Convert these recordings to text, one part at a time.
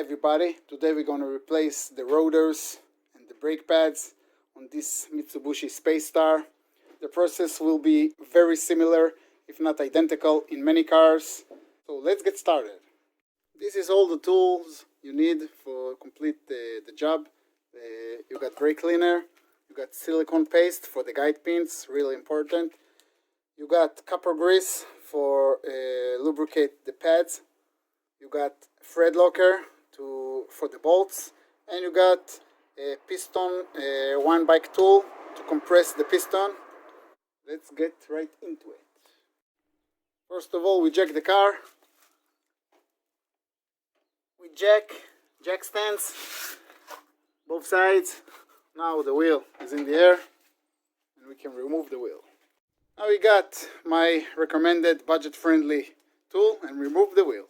everybody, today we're going to replace the rotors and the brake pads on this Mitsubishi Space Star. The process will be very similar, if not identical, in many cars. So let's get started. This is all the tools you need for complete the job. You got brake cleaner, you got silicone paste for the guide pins, really important. You got copper grease for lubricate the pads. You got thread locker for the bolts, and you got a piston one bike tool to compress the piston. Let's get right into it. First of all, we jack the car. We jack stands, both sides. Now the wheel is in the air, and we can remove the wheel. Now we got my recommended budget-friendly tool and remove the wheel.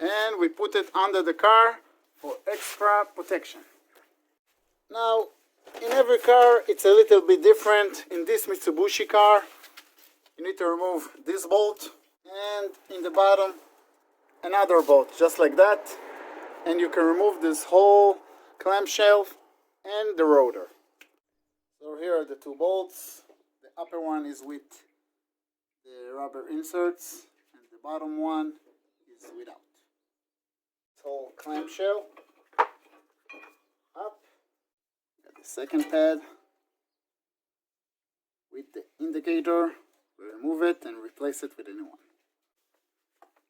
And we put it under the car for extra protection. Now, in every car it's a little bit different. In this Mitsubishi car, you need to remove this bolt, and in the bottom another bolt, just like that. And you can remove this whole clamshell and the rotor. So here are the two bolts. The upper one is with the rubber inserts, and the bottom one is without. Whole clamshell up. Got the second pad with the indicator. We remove it and replace it with a new one.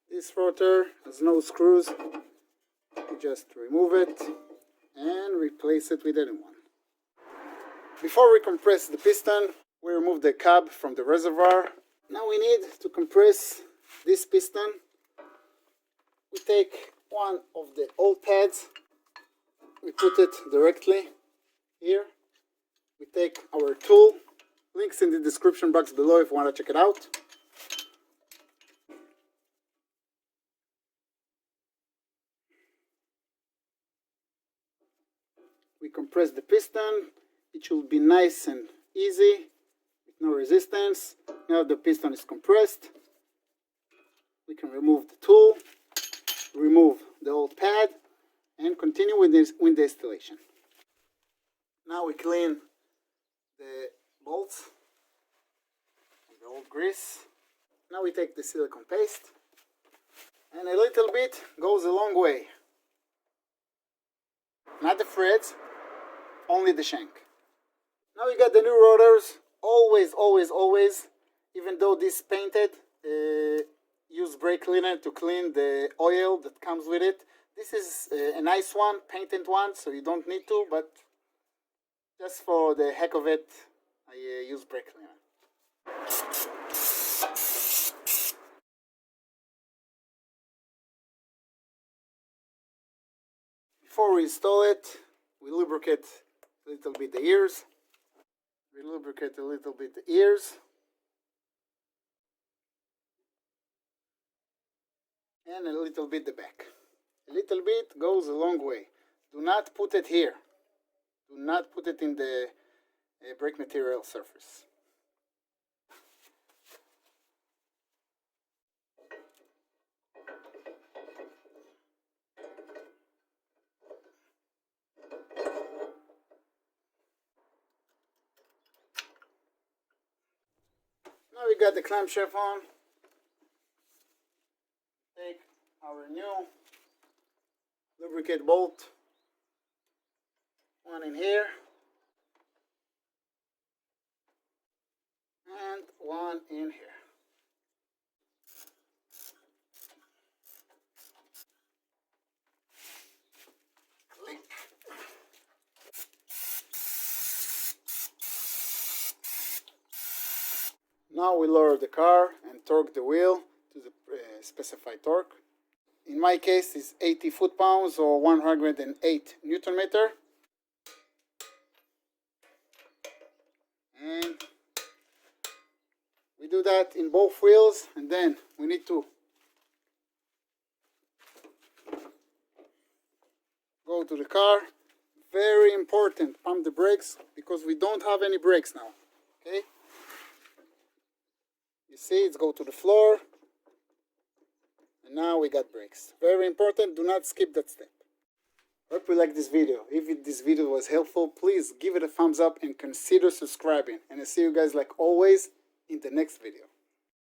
This rotor has no screws. We just remove it and replace it with a new one. Before we compress the piston, we remove the cab from the reservoir. Now we need to compress this piston. We take one of the old pads, we put it directly here. We take our tool, links in the description box below if you want to check it out. We compress the piston. It should be nice and easy with no resistance. Now the piston is compressed, we can remove the tool, remove the old pad, and continue with the installation. Now we clean the bolts and the old grease. Now we take the silicone paste, and a little bit goes a long way. Not the threads, only the shank. Now we got the new rotors. Always, even though this painted, use brake cleaner to clean the oil that comes with it. This is a nice one, painted one, so you don't need to, but just for the heck of it, I use brake cleaner. Before we install it, we lubricate a little bit the ears. We lubricate a little bit the ears. And a little bit the back. A little bit goes a long way. Do not put it here. Do not put it in the brake material surface. Now we got the clamshell on. Take our new lubricate bolt, one in here and one in here. Click. Now we lower the car and torque the wheel to the specified torque. In my case, it's 80 foot-pounds or 108 Newton meter. And we do that in both wheels, and then we need to go to the car. Very important, pump the brakes, because we don't have any brakes now. Okay? You see, it's go to the floor. And now we got brakes. Very important, do not skip that step. Hope you liked this video. If this video was helpful, please give it a thumbs up and consider subscribing. And I see you guys like always in the next video.